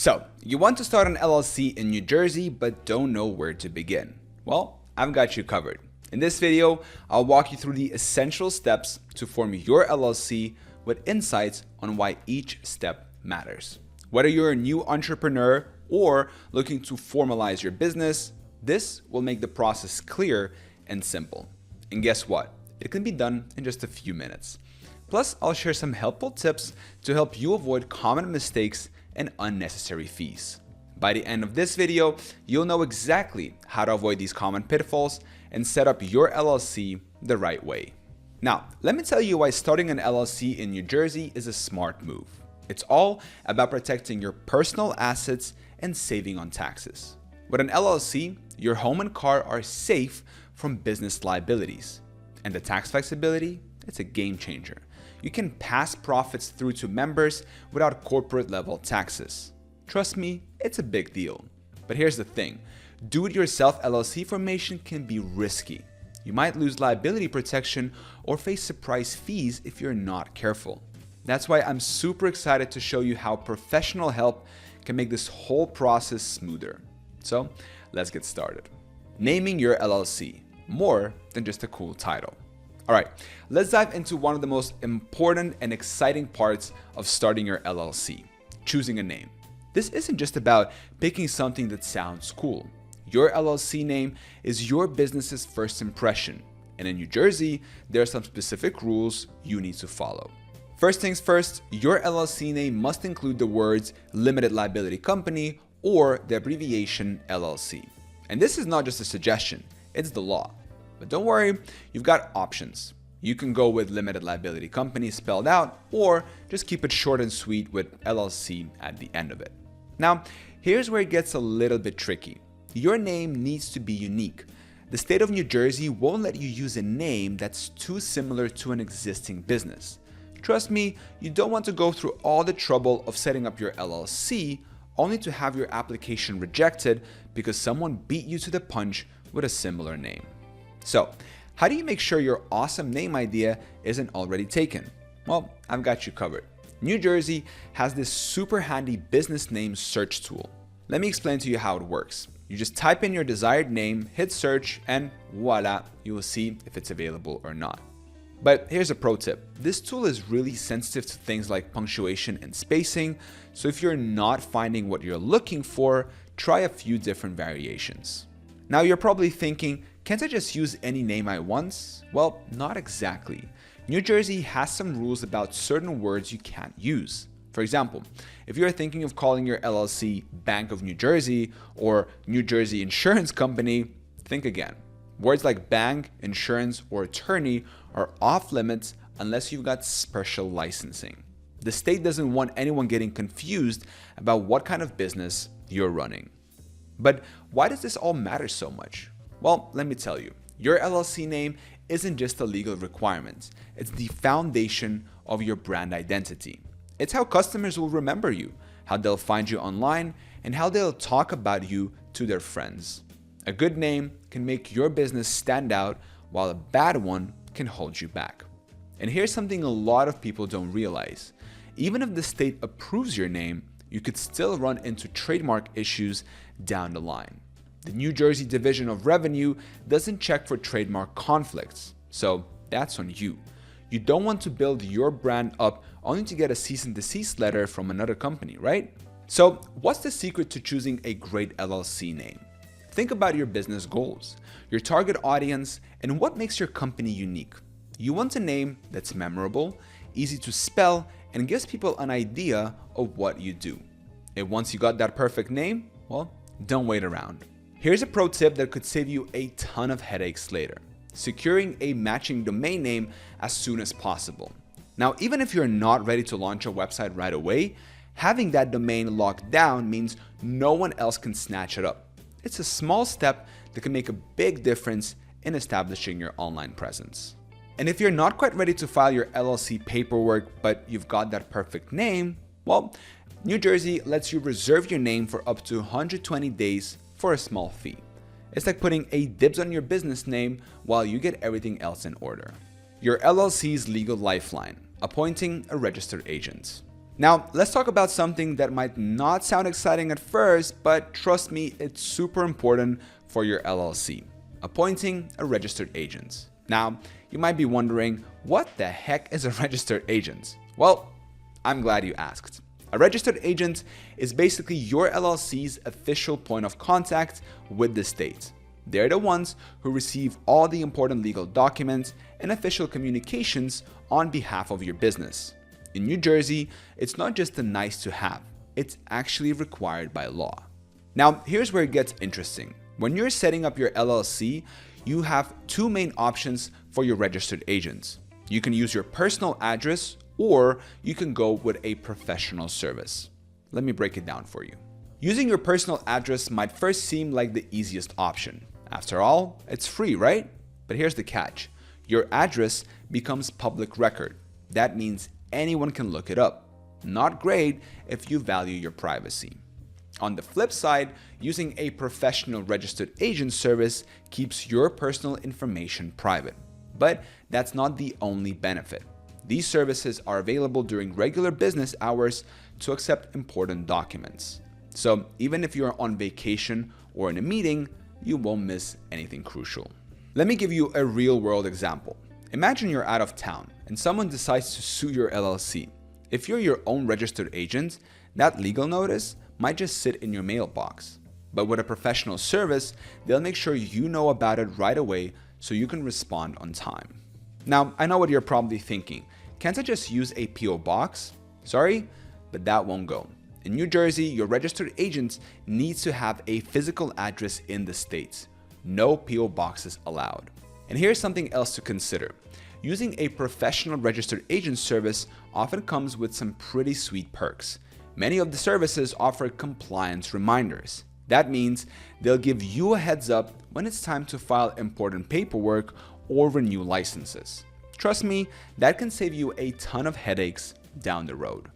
So, you want to start an LLC in New Jersey but don't know where to begin? Well, I've got you covered. In this video, I'll walk you through the essential steps to form your LLC with insights on why each step matters. Whether you're a new entrepreneur or looking to formalize your business, this will make the process clear and simple. And guess what? It can be done in just a few minutes. Plus, I'll share some helpful tips to help you avoid common mistakes and unnecessary fees. By the end of this video, you'll know exactly how to avoid these common pitfalls and set up your LLC the right way. Now, let me tell you why starting an LLC in New Jersey is a smart move. It's all about protecting your personal assets and saving on taxes. With an LLC, your home and car are safe from business liabilities. And the tax flexibility, it's a game changer. You can pass profits through to members without corporate level taxes. Trust me, it's a big deal. But here's the thing, do-it-yourself LLC formation can be risky. You might lose liability protection or face surprise fees if you're not careful. That's why I'm super excited to show you how professional help can make this whole process smoother. So let's get started. Naming your LLC, more than just a cool title. All right, let's dive into one of the most important and exciting parts of starting your LLC, choosing a name. This isn't just about picking something that sounds cool. Your LLC name is your business's first impression, and in New Jersey, there are some specific rules you need to follow. First things first, your LLC name must include the words limited liability company or the abbreviation LLC. And this is not just a suggestion, it's the law. But don't worry, you've got options. You can go with limited liability company spelled out, or just keep it short and sweet with LLC at the end of it. Now, here's where it gets a little bit tricky. Your name needs to be unique. The state of New Jersey won't let you use a name that's too similar to an existing business. Trust me, you don't want to go through all the trouble of setting up your LLC only to have your application rejected because someone beat you to the punch with a similar name. So, how do you make sure your awesome name idea isn't already taken? Well, I've got you covered. New Jersey has this super handy business name search tool. Let me explain to you how it works. You just type in your desired name, hit search, and voila, you will see if it's available or not. But here's a pro tip. This tool is really sensitive to things like punctuation and spacing, so if you're not finding what you're looking for, try a few different variations. Now you're probably thinking, can't I just use any name I want? Well, not exactly. New Jersey has some rules about certain words you can't use. For example, if you're thinking of calling your LLC Bank of New Jersey or New Jersey Insurance Company, think again. Words like bank, insurance, or attorney are off limits unless you've got special licensing. The state doesn't want anyone getting confused about what kind of business you're running. But why does this all matter so much? Well, let me tell you, your LLC name isn't just a legal requirement. It's the foundation of your brand identity. It's how customers will remember you, how they'll find you online, and how they'll talk about you to their friends. A good name can make your business stand out, while a bad one can hold you back. And here's something a lot of people don't realize. Even if the state approves your name, you could still run into trademark issues down the line. The New Jersey Division of Revenue doesn't check for trademark conflicts, so that's on you. You don't want to build your brand up only to get a cease and desist letter from another company, right? So what's the secret to choosing a great LLC name? Think about your business goals, your target audience, and what makes your company unique. You want a name that's memorable, easy to spell, and gives people an idea of what you do. And once you got that perfect name, well, don't wait around. Here's a pro tip that could save you a ton of headaches later. Securing a matching domain name as soon as possible. Now, even if you're not ready to launch a website right away, having that domain locked down means no one else can snatch it up. It's a small step that can make a big difference in establishing your online presence. And if you're not quite ready to file your LLC paperwork, but you've got that perfect name, well, New Jersey lets you reserve your name for up to 120 days for a small fee. It's like putting a dibs on your business name while you get everything else in order. Your LLC's legal lifeline, appointing a registered agent. Now, let's talk about something that might not sound exciting at first, but trust me, it's super important for your LLC: appointing a registered agent. Now, you might be wondering, what the heck is a registered agent? Well, I'm glad you asked. A registered agent is basically your LLC's official point of contact with the state. They're the ones who receive all the important legal documents and official communications on behalf of your business. In New Jersey, it's not just a nice to have, it's actually required by law. Now, here's where it gets interesting. When you're setting up your LLC, you have two main options for your registered agents. You can use your personal address, or you can go with a professional service. Let me break it down for you. Using your personal address might first seem like the easiest option. After all, it's free, right? But here's the catch. Your address becomes public record. That means anyone can look it up. Not great if you value your privacy. On the flip side, using a professional registered agent service keeps your personal information private. But that's not the only benefit. These services are available during regular business hours to accept important documents. So even if you're on vacation or in a meeting, you won't miss anything crucial. Let me give you a real-world example. Imagine you're out of town and someone decides to sue your LLC. If you're your own registered agent, that legal notice might just sit in your mailbox. But with a professional service, they'll make sure you know about it right away so you can respond on time. Now, I know what you're probably thinking. Can't I just use a PO box? Sorry, but that won't go. In New Jersey, your registered agent needs to have a physical address in the state. No PO boxes allowed. And here's something else to consider. Using a professional registered agent service often comes with some pretty sweet perks. Many of the services offer compliance reminders. That means they'll give you a heads up when it's time to file important paperwork or renew licenses. Trust me, that can save you a ton of headaches down the road.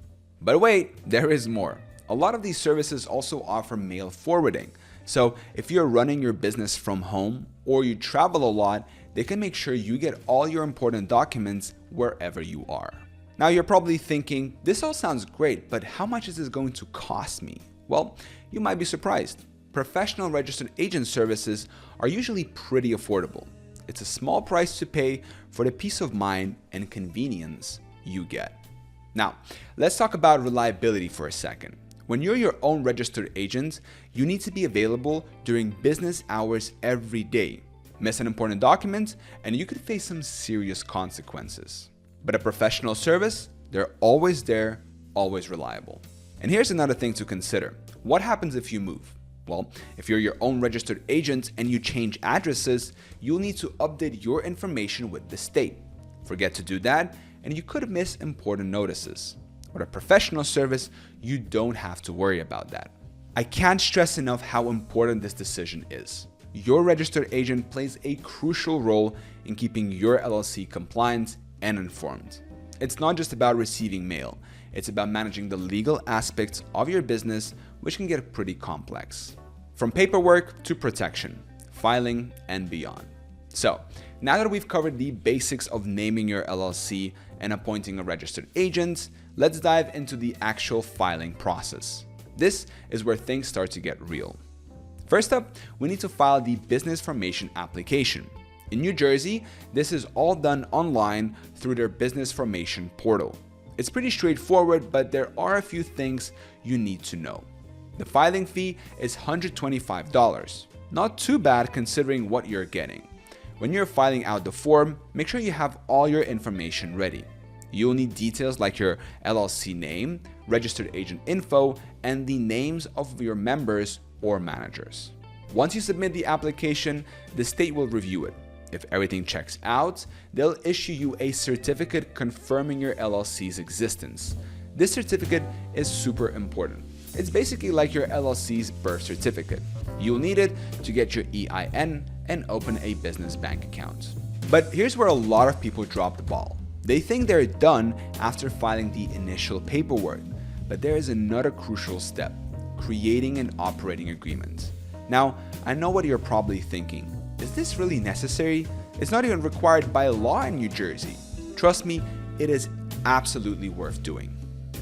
But wait, there is more. A lot of these services also offer mail forwarding. So if you're running your business from home or you travel a lot, they can make sure you get all your important documents wherever you are. Now you're probably thinking, this all sounds great, but how much is this going to cost me? Well, you might be surprised. Professional registered agent services are usually pretty affordable. It's a small price to pay for the peace of mind and convenience you get. Now, let's talk about reliability for a second. When you're your own registered agent, you need to be available during business hours every day. Miss an important document, and you could face some serious consequences. But a professional service, they're always there, always reliable. And here's another thing to consider. What happens if you move? Well, if you're your own registered agent and you change addresses, you'll need to update your information with the state. Forget to do that, and you could miss important notices. With a professional service, you don't have to worry about that. I can't stress enough how important this decision is. Your registered agent plays a crucial role in keeping your LLC compliant and informed. It's not just about receiving mail, it's about managing the legal aspects of your business, which can get pretty complex. From paperwork to protection, filing, and beyond. So, now that we've covered the basics of naming your LLC and appointing a registered agent, let's dive into the actual filing process. This is where things start to get real. First up, we need to file the business formation application. In New Jersey, this is all done online through their business formation portal. It's pretty straightforward, but there are a few things you need to know. The filing fee is $125. Not too bad considering what you're getting. When you're filing out the form, make sure you have all your information ready. You'll need details like your LLC name, registered agent info, and the names of your members or managers. Once you submit the application, the state will review it. If everything checks out, they'll issue you a certificate confirming your LLC's existence. This certificate is super important. It's basically like your LLC's birth certificate. You'll need it to get your EIN and open a business bank account. But here's where a lot of people drop the ball. They think they're done after filing the initial paperwork, but there is another crucial step: creating an operating agreement. Now, I know what you're probably thinking. Is this really necessary? It's not even required by law in New Jersey. Trust me, it is absolutely worth doing.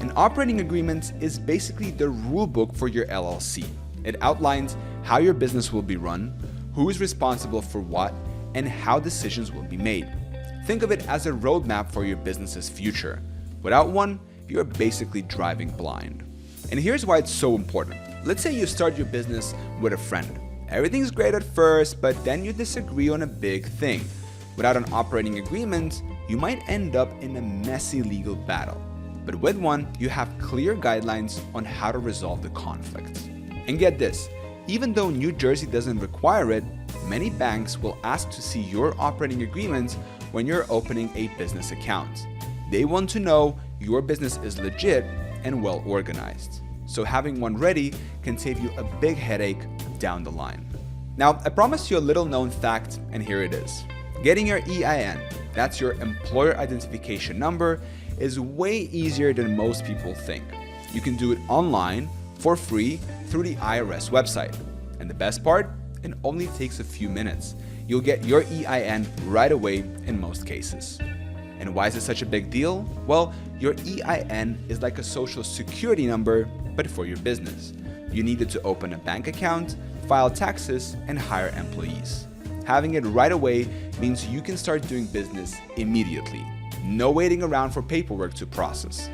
An operating agreement is basically the rule book for your LLC. It outlines how your business will be run, who is responsible for what, and how decisions will be made. Think of it as a roadmap for your business's future. Without one, you're basically driving blind. And here's why it's so important. Let's say you start your business with a friend. Everything's great at first, but then you disagree on a big thing. Without an operating agreement, you might end up in a messy legal battle. But with one, you have clear guidelines on how to resolve the conflict. And get this, even though New Jersey doesn't require it, many banks will ask to see your operating agreement when you're opening a business account. They want to know your business is legit and well organized. So having one ready can save you a big headache down the line. Now, I promised you a little known fact, and here it is. Getting your EIN, that's your employer identification number, is way easier than most people think. You can do it online for free through the IRS website. And the best part, it only takes a few minutes. You'll get your EIN right away in most cases. And why is it such a big deal? Well, your EIN is like a social security number, but for your business. You need it to open a bank account, file taxes, and hire employees. Having it right away means you can start doing business immediately. No waiting around for paperwork to process.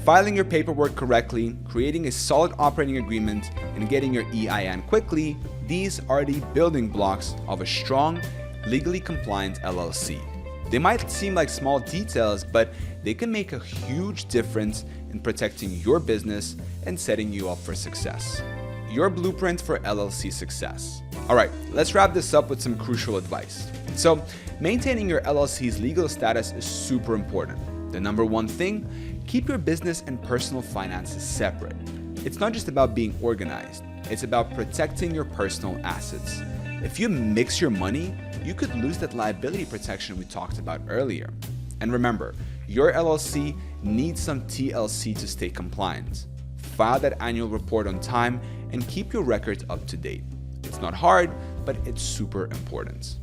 Filing your paperwork correctly, creating a solid operating agreement, and getting your EIN quickly, these are the building blocks of a strong, legally compliant LLC. They might seem like small details, but they can make a huge difference in protecting your business and setting you up for success. Your blueprint for LLC success. All right, let's wrap this up with some crucial advice. So, maintaining your LLC's legal status is super important. The number one thing, keep your business and personal finances separate. It's not just about being organized, it's about protecting your personal assets. If you mix your money, you could lose that liability protection we talked about earlier. And remember, your LLC needs some TLC to stay compliant. File that annual report on time and keep your records up to date. It's not hard, but it's super important.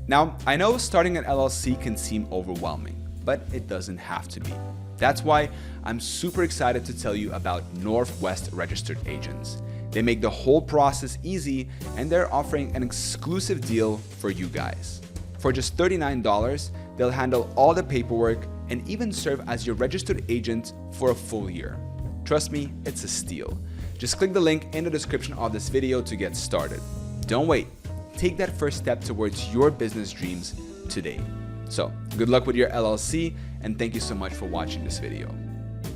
Now, I know starting an LLC can seem overwhelming, but it doesn't have to be. That's why I'm super excited to tell you about Northwest Registered Agents. They make the whole process easy, and they're offering an exclusive deal for you guys. For just $39, they'll handle all the paperwork and even serve as your registered agent for a full year. Trust me, it's a steal. Just click the link in the description of this video to get started. Don't wait. Take that first step towards your business dreams today. So, good luck with your LLC, and thank you so much for watching this video.